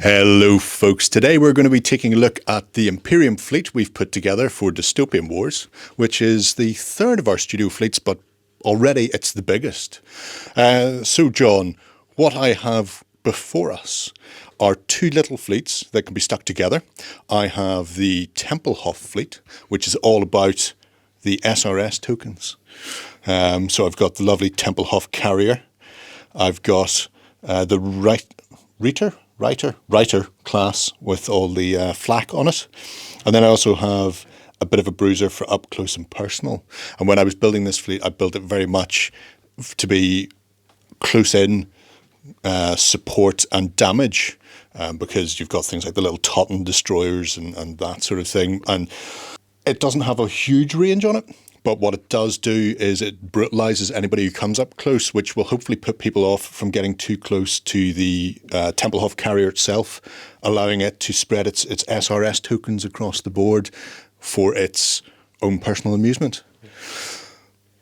Hello folks, today we're going to be taking a look at the Imperium fleet we've put together for Dystopian Wars, which is the third of our studio fleets, but already it's the biggest. So John, what I have before us are two little fleets that can be stuck together. I have the Templehof fleet, which is all about the SRS tokens. So I've got the lovely Templehof carrier. I've got the Reiter class with all the flak on it. And then I also have a bit of a bruiser for up close and personal. And when I was building this fleet, I built it very much to be close in support and damage, because you've got things like the little Totten destroyers and that sort of thing. And it doesn't have a huge range on it. But what it does do is it brutalizes anybody who comes up close, which will hopefully put people off from getting too close to the Templehof carrier itself, allowing it to spread its SRS tokens across the board for its own personal amusement.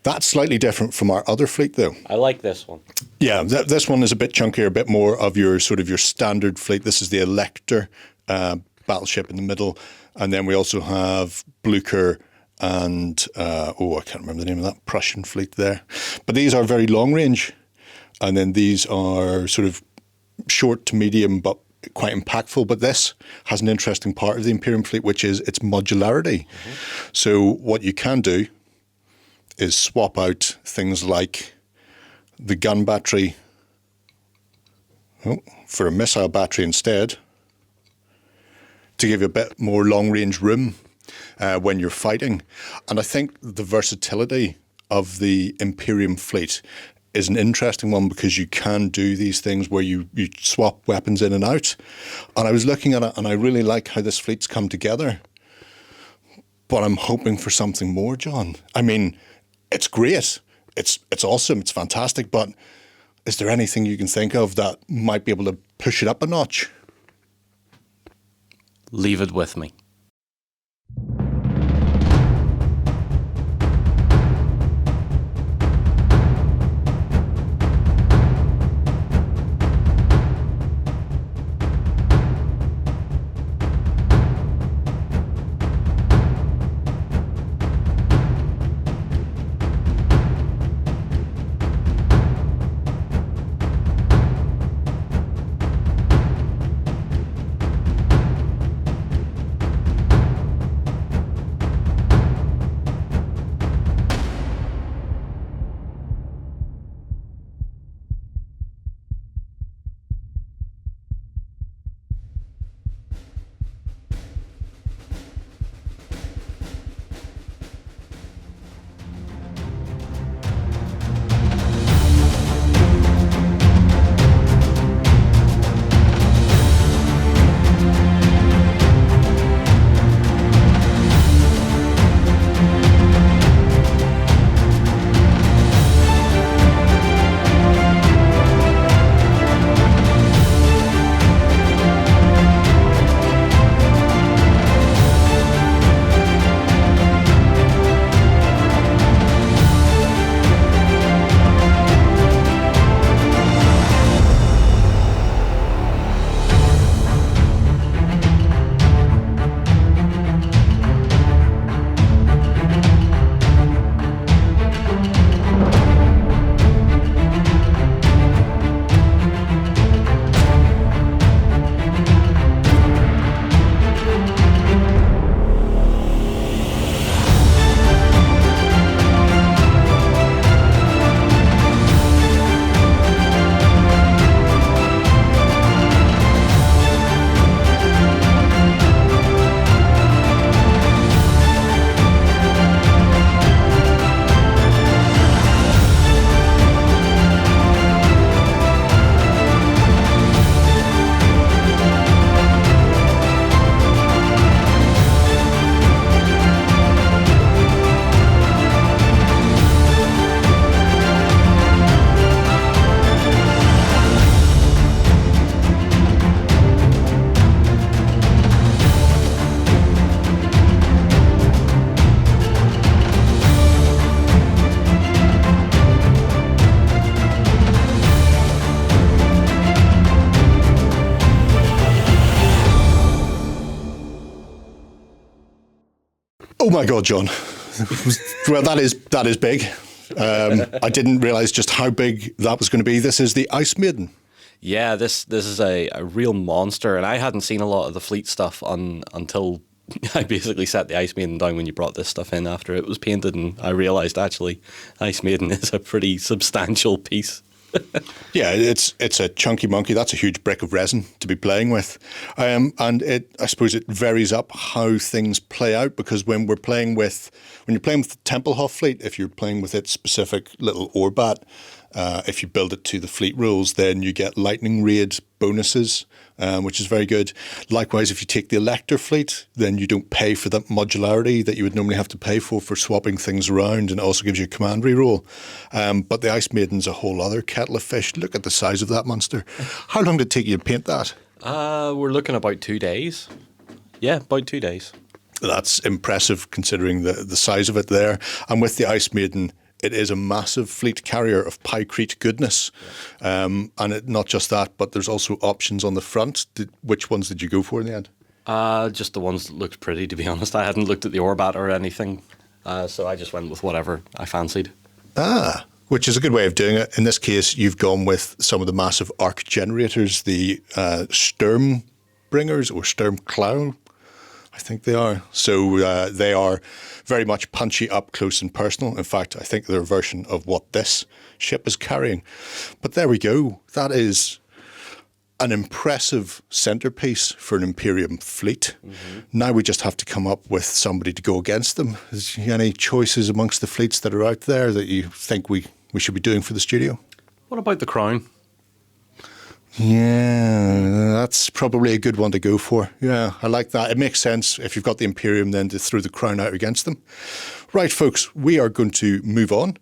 That's slightly different from our other fleet, though. I like this one. Yeah, this one is a bit chunkier, a bit more of your standard fleet. This is the Elector battleship in the middle, and then we also have Blucher and, I can't remember the name of that Prussian fleet there. But these are very long range. And then these are sort of short to medium, but quite impactful. But this has an interesting part of the Imperium fleet, which is its modularity. Mm-hmm. So what you can do is swap out things like the gun battery for a missile battery instead, to give you a bit more long range room when you're fighting. And I think the versatility of the Imperium fleet is an interesting one, because you can do these things where you swap weapons in and out. And I was looking at it and I really like how this fleet's come together. But I'm hoping for something more, John. I mean, it's great. It's awesome. It's fantastic. But is there anything you can think of that might be able to push it up a notch? Leave it with me. Oh my God, John. Well, that is big. I didn't realise just how big that was going to be. This is the Ice Maiden. Yeah, this is a real monster, and I hadn't seen a lot of the fleet stuff until I basically set the Ice Maiden down when you brought this stuff in after it was painted, and I realised actually Ice Maiden is a pretty substantial piece. Yeah, it's a chunky monkey. That's a huge brick of resin to be playing with, and I suppose it varies up how things play out, because when you're playing with the Templehof fleet, if you're playing with its specific little Orbat, if you build it to the fleet rules, then you get lightning raid bonuses, which is very good. Likewise, if you take the Elector fleet, then you don't pay for that modularity that you would normally have to pay for swapping things around, and it also gives you a command reroll. But the Ice Maiden's a whole other kettle of fish. Look at the size of that monster. How long did it take you to paint that? We're looking about 2 days. Yeah, about 2 days. That's impressive considering the size of it there. And with the Ice Maiden, it is a massive fleet carrier of Pykrete goodness. Yeah. Not just that, but there's also options on the front. Which ones did you go for in the end? Just the ones that looked pretty, to be honest. I hadn't looked at the Orbat or anything, so I just went with whatever I fancied. Which is a good way of doing it. In this case, you've gone with some of the massive arc generators, the Sturmbringers or Sturmclown, I think they are. So they are very much punchy up close and personal. In fact, I think they're a version of what this ship is carrying. But there we go. That is an impressive centerpiece for an Imperium fleet. Mm-hmm. Now we just have to come up with somebody to go against them. Is there any choices amongst the fleets that are out there that you think we should be doing for the studio? What about the Crown? Yeah, that's probably a good one to go for. Yeah, I like that. It makes sense if you've got the Imperium then to throw the Crown out against them. Right, folks, we are going to move on.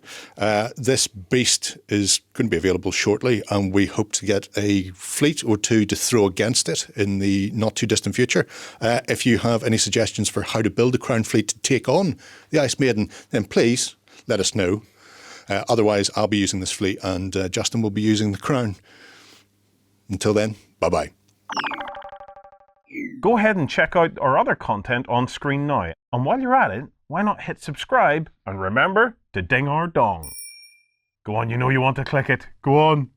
This beast is going to be available shortly, and we hope to get a fleet or two to throw against it in the not too distant future. If you have any suggestions for how to build a Crown fleet to take on the Ice Maiden, then please let us know. Otherwise, I'll be using this fleet, and Justin will be using the Crown. Until then, bye-bye. Go ahead and check out our other content on screen now. And while you're at it, why not hit subscribe and remember to ding our dong. Go on, you know you want to click it. Go on.